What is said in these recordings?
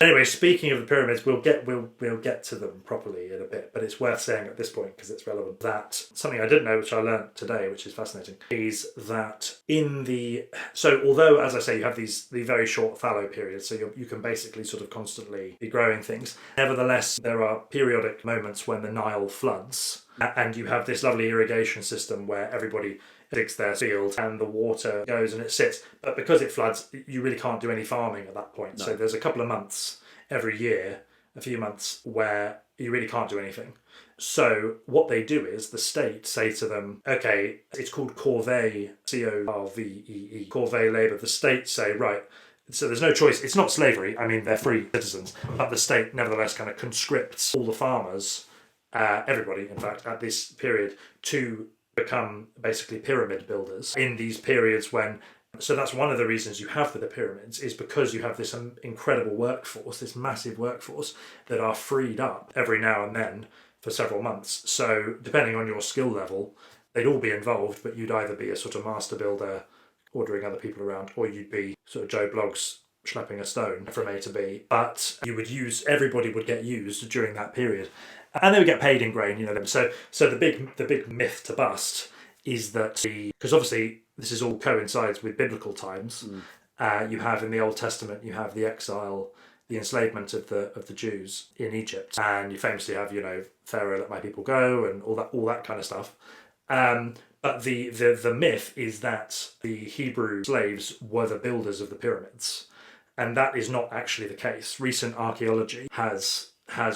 Anyway, speaking of the pyramids, we'll get to them properly in a bit, but it's worth saying at this point because it's relevant that something I didn't know, which I learnt today, which is fascinating, is that although, as I say, you have the very short fallow periods, so you can basically sort of constantly be growing things. Nevertheless, there are periodic moments when the Nile floods, and you have this lovely irrigation system where everybody digs their field and the water goes and it sits. But because it floods, you really can't do any farming at that point. No. So there's a couple of months every year, a few months, where you really can't do anything. So what they do is the state say to them, okay, it's called Corvée, Corvée, Corvée labour. The state say, right, so there's no choice. It's not slavery. I mean, they're free citizens. But the state nevertheless kind of conscripts all the farmers, everybody, in fact, at this period to become basically pyramid builders in these periods when... So that's one of the reasons you have the pyramids, is because you have this incredible workforce, this massive workforce that are freed up every now and then for several months. So depending on your skill level, they'd all be involved, but you'd either be a sort of master builder ordering other people around, or you'd be sort of Joe Bloggs schlepping a stone from A to B. But everybody would get used during that period. And they would get paid in grain, So the big myth to bust is that because obviously this is all coincides with biblical times. You have in the Old Testament, you have the exile, the enslavement of the Jews in Egypt, and you famously have Pharaoh let my people go and all that kind of stuff. But the myth is that the Hebrew slaves were the builders of the pyramids, and that is not actually the case. Recent archaeology has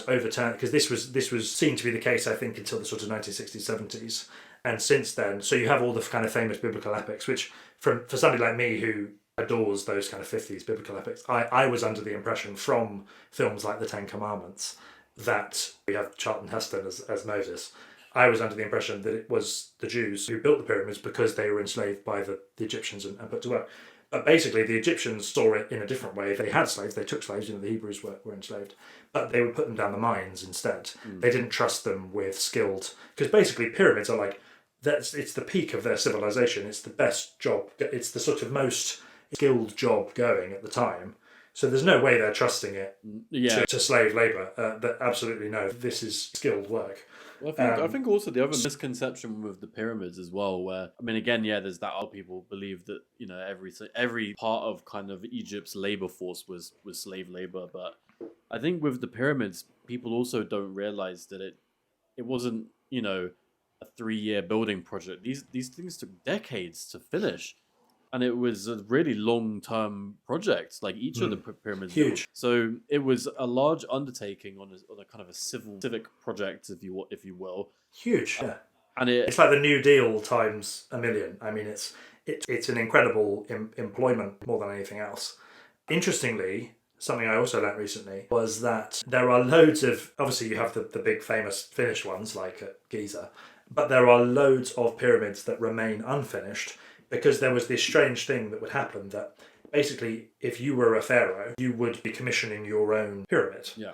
overturned, because this was seen to be the case, I think, until the sort of 1960s, 70s. And since then, so you have all the kind of famous biblical epics, which for somebody like me who adores those kind of 50s biblical epics, I was under the impression from films like the Ten Commandments that we have Charlton Heston as Moses. I was under the impression that it was the Jews who built the pyramids because they were enslaved by the Egyptians and put to work. But basically, the Egyptians saw it in a different way. They had slaves, they took slaves, the Hebrews were enslaved, but they would put them down the mines instead. They didn't trust them with skilled, because basically pyramids are like, it's the peak of their civilization. It's the best job. It's the sort of most skilled job going at the time. So there's no way they're trusting it to slave labour. That absolutely no. This is skilled work. Well, I think also the other misconception with the pyramids as well, where there's that other people believe that every part of kind of Egypt's labor force was slave labor, but I think with the pyramids, people also don't realize that it wasn't a 3-year building project. These things took decades to finish. And it was a really long-term project, like each of the pyramids. Huge. So it was a large undertaking on a kind of a civic project, if you will. Huge. Yeah. And it's like the New Deal times a million. I mean, it's an incredible employment more than anything else. Interestingly, something I also learnt recently was that there are loads of... Obviously, you have the big famous finished ones like at Giza, but there are loads of pyramids that remain unfinished, because there was this strange thing that would happen that basically if you were a pharaoh, you would be commissioning your own pyramid. Yeah.